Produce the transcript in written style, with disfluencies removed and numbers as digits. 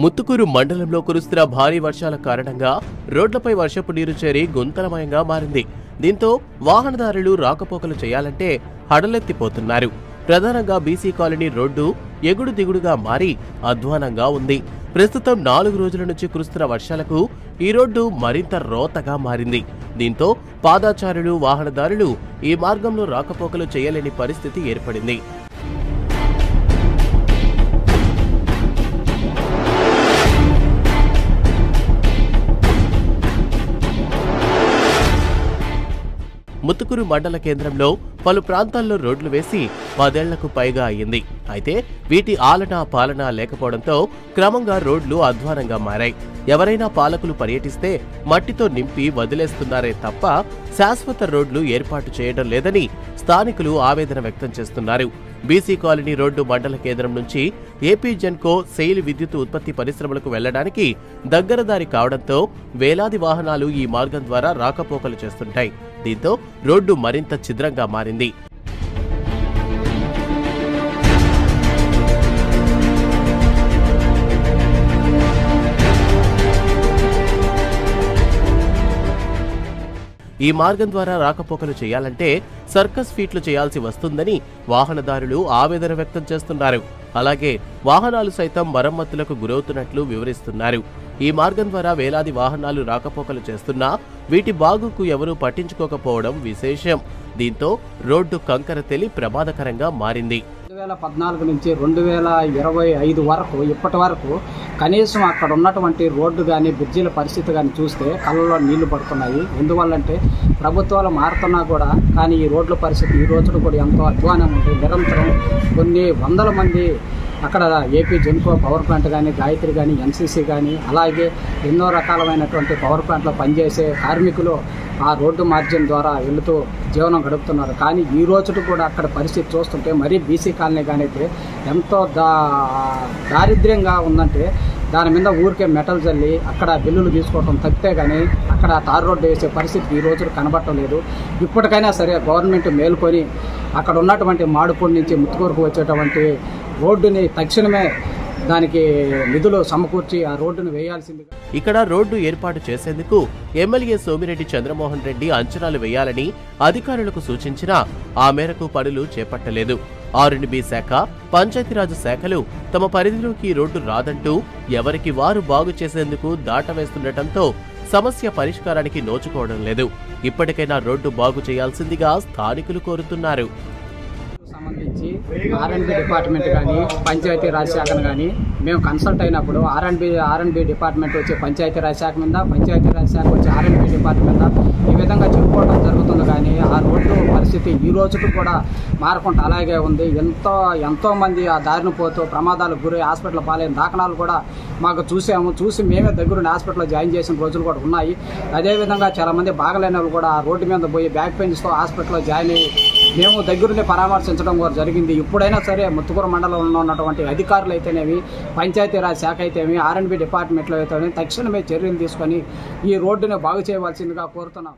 ముత్తుకూరు మండలంలో కురుస్తున్న భారీ వర్షాల కారణంగా రోడ్లపై వర్షపు నీరు చేరి గుంతలమయంగా మారింది. దీంతో వాహనదారులు రాకపోకలు చేయాలంటే హడలెత్తిపోతున్నారు. ప్రధానంగా బీసీ కాలనీ రోడ్డు ఎగుడు దిగుడుగా మారి అధ్వానంగా ఉంది. ప్రస్తుతం 4 రోజుల నుంచి కురుస్తున్న వర్షాలకు ఈ రోడ్డు మరింత రోతగా మారింది. దీంతో పాదాచారులు, వాహనదారులు ఈ మార్గంలో రాకపోకలు చేయలేని పరిస్థితి ఏర్పడింది. ముత్తుకూరు మండల కేంద్రంలో పలు ప్రాంతాల్లో రోడ్లు వేసి 10 ఏళ్లకు పైగా అయ్యింది. అయితే వీటి ఆలనా పాలనా లేకపోవడంతో క్రమంగా రోడ్లు అధ్వానంగా మారాయి. ఎవరైనా పాలకులు పర్యటిస్తే మట్టితో నింపి వదిలేస్తున్నారే తప్ప శాశ్వత రోడ్లు ఏర్పాటు చేయడం లేదని స్థానికులు ఆవేదన వ్యక్తం చేస్తున్నారు. బీసీ కాలనీ రోడ్డు మండల కేంద్రం నుంచి ఏపీ జెన్కో సెయిల్ విద్యుత్ ఉత్పత్తి పరిశ్రమలకు వెళ్లడానికి దగ్గర దారి కావడంతో వేలాది వాహనాలు ఈ మార్గం ద్వారా రాకపోకలు చేస్తుంటాయి. దీంతో రోడ్డు మరింత ఛిద్రంగా మారింది. ఈ మార్గం ద్వారా రాకపోకలు చేయాలంటే సర్కస్ ఫీట్లు చేయాల్సి వస్తుందని వాహనదారులు ఆవేదన వ్యక్తం చేస్తున్నారు. అలాగే వాహనాలు సైతం మరమ్మతులకు గురవుతున్నట్లు వివరిస్తున్నారు. ఈ మార్గం ద్వారా వేలాది వాహనాలు రాకపోకలు చేస్తున్నా వీటి బాగుకు ఎవరూ పట్టించుకోకపోవడం విశేషం. దీంతో రోడ్డు కంకర తెలి ప్రమాదకరంగా మారింది. 2014 నుంచి 2025 వరకు ఇప్పటి వరకు కనీసం అక్కడ ఉన్నటువంటి రోడ్డు కానీ బ్రిడ్జిల పరిస్థితి కానీ చూస్తే కళ్ళలో నీళ్లు పడుతున్నాయి. ఎందువల్లంటే ప్రభుత్వాలు మారుతున్నా కూడా కానీ ఈ రోడ్ల పరిస్థితి ఈ రోజున కూడా ఎంతో అధ్వానం ఉంది. నిరంతరం కొన్ని వందల మంది అక్కడ ఏపీ జెన్కో పవర్ ప్లాంట్ కానీ, గాయత్రి కానీ, ఎన్సీసీ కానీ, అలాగే ఎన్నో రకాలైనటువంటి పవర్ ప్లాంట్లో పనిచేసే కార్మికులు ఆ రోడ్డు మార్గం ద్వారా వెళుతూ జీవనం గడుపుతున్నారు. కానీ ఈ రోజుకు కూడా అక్కడ పరిస్థితి చూస్తుంటే మరీ బీసీ కాలనీ కానీ అయితే ఎంతో దారిద్ర్యంగా ఉందంటే దాని మీద ఊరికే మెటల్ జల్లి అక్కడ బిల్లులు తీసుకోవడం తప్పితే కానీ అక్కడ తారు రోడ్డు వేసే పరిస్థితి ఈ రోజు కనబడటం లేదు. ఇప్పటికైనా సరే గవర్నమెంట్ మేల్కొని అక్కడ ఉన్నటువంటి మాడుపూడి నుంచి ముత్తుకూరుకు వచ్చేటువంటి రోడ్డుని తక్షణమే దానికి నిధులు సమకూర్చి ఆ రోడ్డును వేయాల్సింది. ఇక్కడ రోడ్డు ఏర్పాటు చేసేందుకు ఎమ్మెల్యే సోమిరెడ్డి చంద్రమోహన్ రెడ్డి అంచనాలు వేయాలని అధికారులకు సూచించినా ఆ మేరకు పనులు చేపట్టలేదు. R&B శాఖ, పంచాయతీరాజ్ శాఖలు తమ పరిధిలోకి రోడ్డు రాదంటూ ఎవరికి వారు బాగు చేసేందుకు దాటవేస్తుండటంతో సమస్య పరిష్కారానికి నోచుకోవడం లేదు. ఇప్పటికైనా రోడ్డు బాగు చేయాల్సిందిగా స్థానికులు కోరుతున్నారు. సంబంధించి R&B డిపార్ట్మెంట్ కానీ, పంచాయతీరాజ్ శాఖను కానీ మేము కన్సల్ట్ అయినప్పుడు R&B డిపార్ట్మెంట్ వచ్చి పంచాయతీరాజ్ శాఖ మీద, పంచాయతీరాజ్ శాఖ వచ్చి R&B డిపార్ట్మెంట్ మీద ఈ విధంగా చెప్పుకోవడం జరుగుతుంది. కానీ ఆ రోడ్డు పరిస్థితి ఈ రోజుకు కూడా మారకుండా అలాగే ఉంది. ఎంతో మంది ఆ దారిని పోతూ ప్రమాదాలకు గురై హాస్పిటల్ పాలైన దాఖలాలు కూడా మాకు చూసి మేమే దగ్గరుండి హాస్పిటల్లో జాయిన్ చేసిన రోజులు కూడా ఉన్నాయి. అదేవిధంగా చాలామంది బాగలేని వాళ్ళు కూడా ఆ రోడ్డు మీద పోయి బ్యాక్ పెయిన్స్తో హాస్పిటల్లో జాయిన్ అయ్యి మేము దగ్గరుండి పరామర్శించడం కూడా జరిగింది. ఇప్పుడైనా సరే ముత్తుకూరు మండలంలో ఉన్నటువంటి అధికారులు అయితేనేమి, పంచాయతీరాజ్ శాఖ అయితేమి, R&B డిపార్ట్మెంట్లో అయితేనేమి తక్షణమే చర్యలు తీసుకొని ఈ రోడ్డుని బాగు చేయవలసిందిగా కోరుతున్నాం.